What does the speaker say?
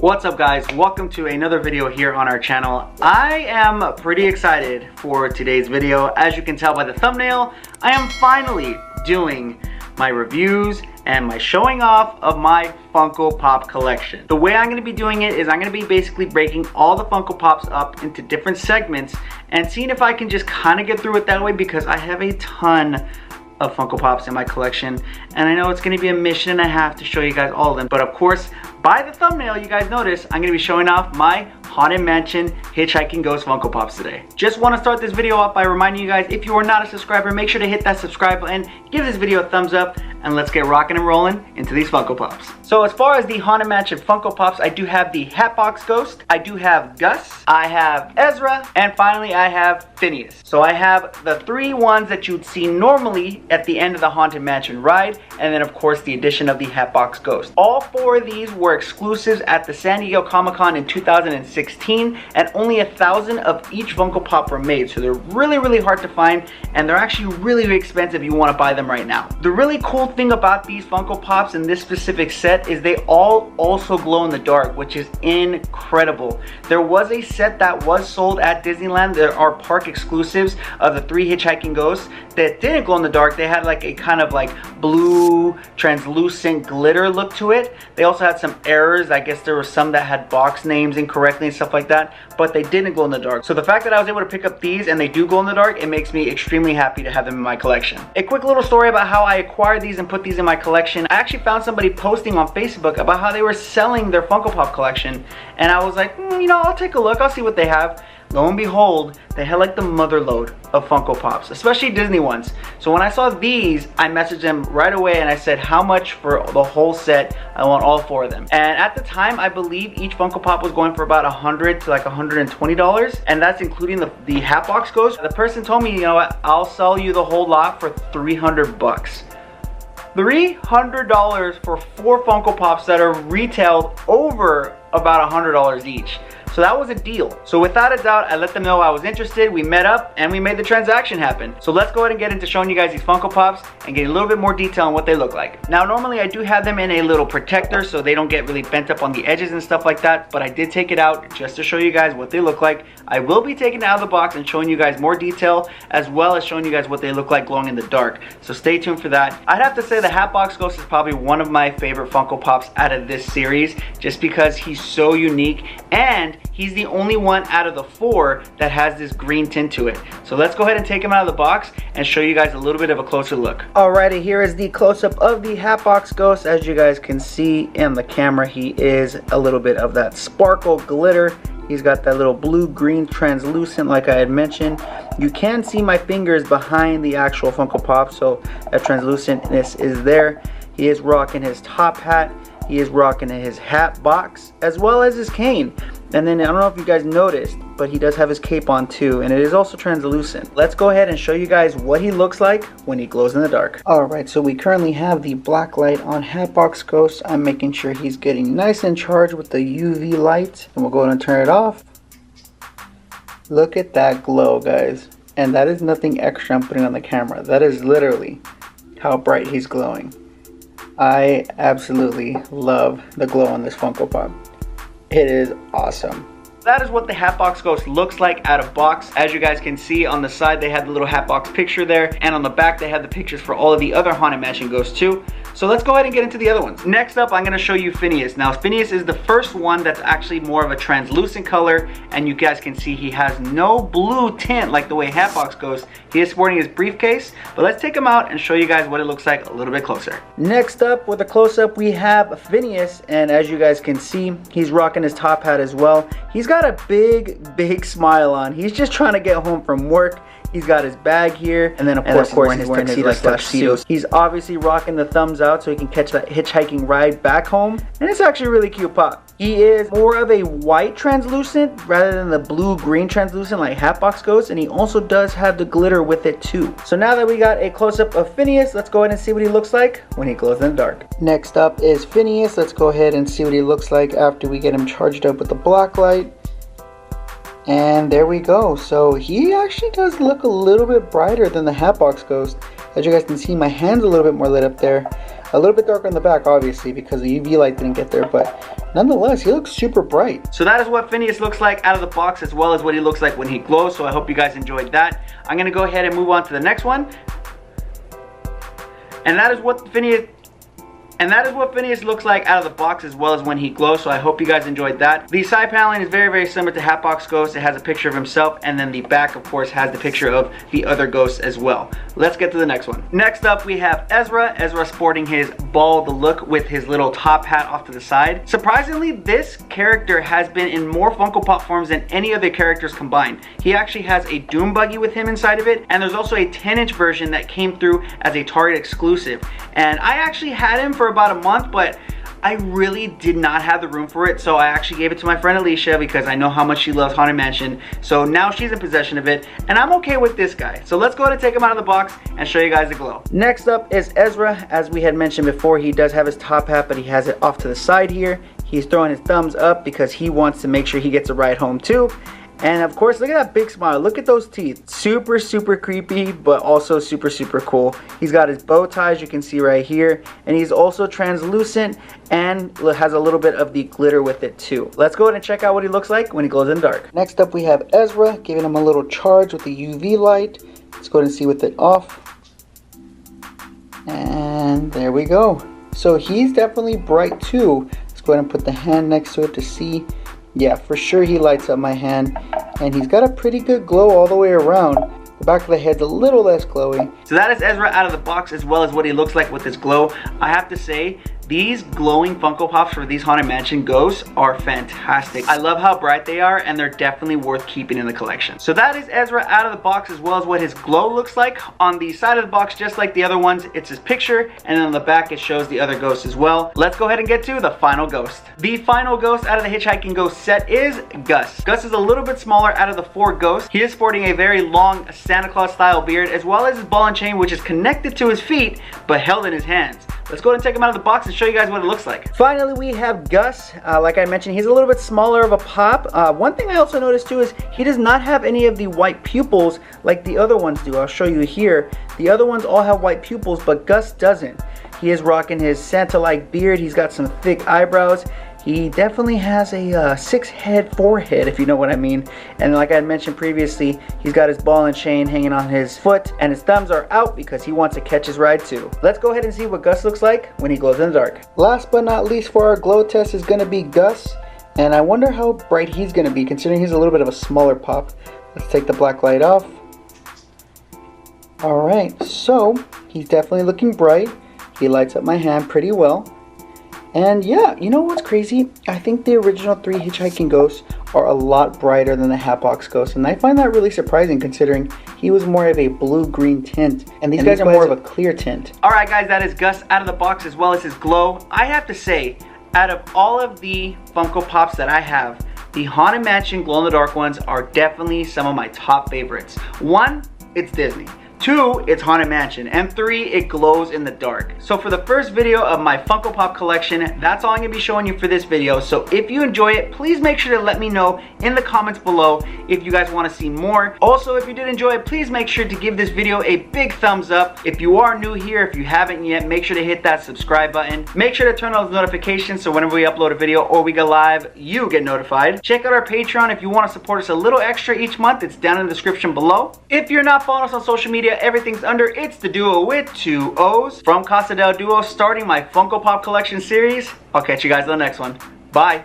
What's up guys, welcome to another video here on our channel. I am pretty excited for today's video. As you can tell by the thumbnail, I am finally doing my reviews and my showing off of my Funko Pop collection. The way I'm going to be doing it is I'm going to be basically breaking all the Funko Pops up into different segments and seeing if I can just kind of get through it that way, because I have a ton of Funko Pops in my collection and I know it's going to be a mission and a half to show you guys all of them. But of course, by the thumbnail you guys notice I'm going to be showing off my Haunted Mansion Hitchhiking Ghost Funko Pops today. Just want to start this video off by reminding you guys, if you are not a subscriber, make sure to hit that subscribe button, give this video a thumbs up, and let's get rocking and rolling into these Funko Pops. So as far as the Haunted Mansion Funko Pops, I do have the Hatbox Ghost, I do have Gus, I have Ezra, and finally I have Phineas. So I have the three ones that you'd see normally at the end of the Haunted Mansion ride, and then of course the addition of the Hatbox Ghost. All four of these were exclusives at the San Diego Comic-Con in 2016, and only 1,000 of each Funko Pop were made, so they're really hard to find, and they're actually really expensive if you want to buy them right now. The really cool thing about these Funko Pops in this specific set is they all also glow in the dark, which is incredible. There was a set that was sold at Disneyland. There are park exclusives of the 3 Hitchhiking Ghosts that didn't glow in the dark. They had like a kind of like blue translucent glitter look to it. They also had some errors. I guess there were some that had box names incorrectly and stuff like that, but they didn't glow in the dark. So the fact that I was able to pick up these and they do glow in the dark, it makes me extremely happy to have them in my collection. A quick little story about how I acquired these and put these in my collection. I actually found somebody posting on Facebook about how they were selling their Funko Pop collection, and I was like, you know, I'll take a look, I'll see what they have. Lo and behold, they had like the mother load of Funko Pops, especially Disney ones. So when I saw these, I messaged them right away and I said, how much for the whole set? I want all 4 of them. And at the time, I believe each Funko Pop was going for about $100 to like $120, and that's including the Hatbox Ghost. The person told me, you know what, I'll sell you the whole lot for 300 bucks. $300 for 4 Funko Pops that are retailed over about $100 each. So that was a deal. So without a doubt, I let them know I was interested. We met up and we made the transaction happen. So let's go ahead and get into showing you guys these Funko Pops and get a little bit more detail on what they look like. Now, normally I do have them in a little protector so they don't get really bent up on the edges and stuff like that, but I did take it out just to show you guys what they look like. I will be taking it out of the box and showing you guys more detail, as well as showing you guys what they look like glowing in the dark. So stay tuned for that. I'd have to say the Hatbox Ghost is probably one of my favorite Funko Pops out of this series, just because he's so unique and he's the only one out of the 4 that has this green tint to it. So let's go ahead and take him out of the box and show you guys a little bit of a closer look. Alrighty, here is the close-up of the Hatbox Ghost. As you guys can see in the camera, he is a little bit of that sparkle glitter. He's got that little blue-green translucent like I had mentioned. You can see my fingers behind the actual Funko Pop, so that translucentness is there. He is rocking his top hat. He is rocking his hat box as well as his cane. And then I don't know if you guys noticed, but he does have his cape on too, and it is also translucent. Let's go ahead and show you guys what he looks like when he glows in the dark. Alright, so we currently have the black light on Hatbox Ghost. I'm making sure he's getting nice and charged with the UV light, and we'll go ahead and turn it off. Look at that glow, guys. And that is nothing extra I'm putting on the camera. That is literally how bright he's glowing. I absolutely love the glow on this Funko Pop. It is awesome. That is what the Hatbox Ghost looks like out of box. As you guys can see, on the side they had the little Hatbox picture there, and on the back they had the pictures for all of the other Haunted Mansion Ghosts too. So let's go ahead and get into the other ones. Next up, I'm going to show you Phineas. Now, Phineas is the first one that's actually more of a translucent color, and you guys can see he has no blue tint like the way Hatbox Ghost. He is sporting his briefcase, but let's take him out and show you guys what it looks like a little bit closer. Next up, with a close-up, we have Phineas, and as you guys can see, he's rocking his top hat as well. He's got a big smile on. He's just trying to get home from work. He's got his bag here, and then of course he's wearing his tuxedo. He's obviously rocking the thumbs out so he can catch that hitchhiking ride back home, and it's actually a really cute pop. He is more of a white translucent rather than the blue-green translucent like Hatbox Ghost, and he also does have the glitter with it too. So now that we got a close-up of Phineas, let's go ahead and see what he looks like when he glows in the dark. Next up is Phineas. Let's go ahead and see what he looks like after we get him charged up with the black light. And there we go. So he actually does look a little bit brighter than the Hatbox Ghost. As you guys can see, my hand's a little bit more lit up there. A little bit darker on the back, obviously, because the UV light didn't get there, but nonetheless, he looks super bright. So that is what Phineas looks like out of the box, as well as what he looks like when he glows. So I hope you guys enjoyed that. I'm gonna go ahead and move on to the next one. And that is what Phineas looks like out of the box, as well as when he glows. So I hope you guys enjoyed that. The side paneling is very, very similar to Hatbox Ghost. It has a picture of himself, and then the back, of course, has the picture of the other ghosts as well. Let's get to the next one. Next up, we have Ezra. Ezra sporting his bald look with his little top hat off to the side. Surprisingly, this character has been in more Funko Pop forms than any other characters combined. He actually has a Doom buggy with him inside of it, and there's also a 10-inch version that came through as a Target exclusive. And I actually had him for about a month, but I really did not have the room for it, so I actually gave it to my friend Alicia because I know how much she loves Haunted Mansion. So now she's in possession of it, and I'm okay with this guy. So let's go ahead and take him out of the box and show you guys the glow. Next up is Ezra. As we had mentioned before, he does have his top hat, but he has it off to the side here. He's throwing his thumbs up because he wants to make sure he gets a ride home too. And of course, look at that big smile. Look at those teeth. Super, super creepy, but also super, super cool. He's got his bow tie, as you can see right here. And he's also translucent and has a little bit of the glitter with it too. Let's go ahead and check out what he looks like when he glows in the dark. Next up, we have Ezra, giving him a little charge with the UV light. Let's go ahead and see with it off. And there we go. So he's definitely bright too. Let's go ahead and put the hand next to it to see. Yeah, for sure he lights up my hand, and he's got a pretty good glow all the way around. The back of the head's a little less glowy. So that is Ezra out of the box, as well as what he looks like with his glow. I have to say, these glowing Funko Pops for these Haunted Mansion ghosts are fantastic. I love how bright they are, and they're definitely worth keeping in the collection. So that is Ezra out of the box, as well as what his glow looks like. On the side of the box, just like the other ones, it's his picture, and then on the back it shows the other ghosts as well. Let's go ahead and get to the final ghost. The final ghost out of the Hitch Hiking Ghost set is Gus. Gus is a little bit smaller out of the 4 ghosts. He is sporting a very long Santa Claus style beard, as well as his ball and chain, which is connected to his feet, but held in his hands. Let's go ahead and take him out of the box and show you guys what it looks like. Finally, we have Gus. Like I mentioned, he's a little bit smaller of a pop. One thing I also noticed too is he does not have any of the white pupils like the other ones do. I'll show you here. The other ones all have white pupils, but Gus doesn't. He is rocking his Santa-like beard. He's got some thick eyebrows. He definitely has a 6-head forehead, if you know what I mean. And like I had mentioned previously, he's got his ball and chain hanging on his foot, and his thumbs are out because he wants to catch his ride too. Let's go ahead and see what Gus looks like when he glows in the dark. Last but not least for our glow test is going to be Gus. And I wonder how bright he's going to be, considering he's a little bit of a smaller pop. Let's take the black light off. Alright, so he's definitely looking bright. He lights up my hand pretty well. And yeah, you know what's crazy? I think the original 3 Hitchhiking Ghosts are a lot brighter than the Hatbox Ghost, and I find that really surprising considering he was more of a blue-green tint, and these guys are more of a clear tint. Alright guys, that is Gus out of the box, as well as his glow. I have to say, out of all of the Funko Pops that I have, the Haunted Mansion glow-in-the-dark ones are definitely some of my top favorites. 1, it's Disney. 2, it's Haunted Mansion. And 3, it glows in the dark. So for the first video of my Funko Pop collection, that's all I'm going to be showing you for this video. So if you enjoy it, please make sure to let me know in the comments below if you guys want to see more. Also, if you did enjoy it, please make sure to give this video a big thumbs up. If you are new here, if you haven't yet, make sure to hit that subscribe button. Make sure to turn on those notifications so whenever we upload a video or we go live, you get notified. Check out our Patreon if you want to support us a little extra each month. It's down in the description below. If you're not following us on social media, everything's under It's the Duo with 2 O's. From Casa del Duo, starting my Funko Pop collection series. I'll catch you guys on the next one. Bye.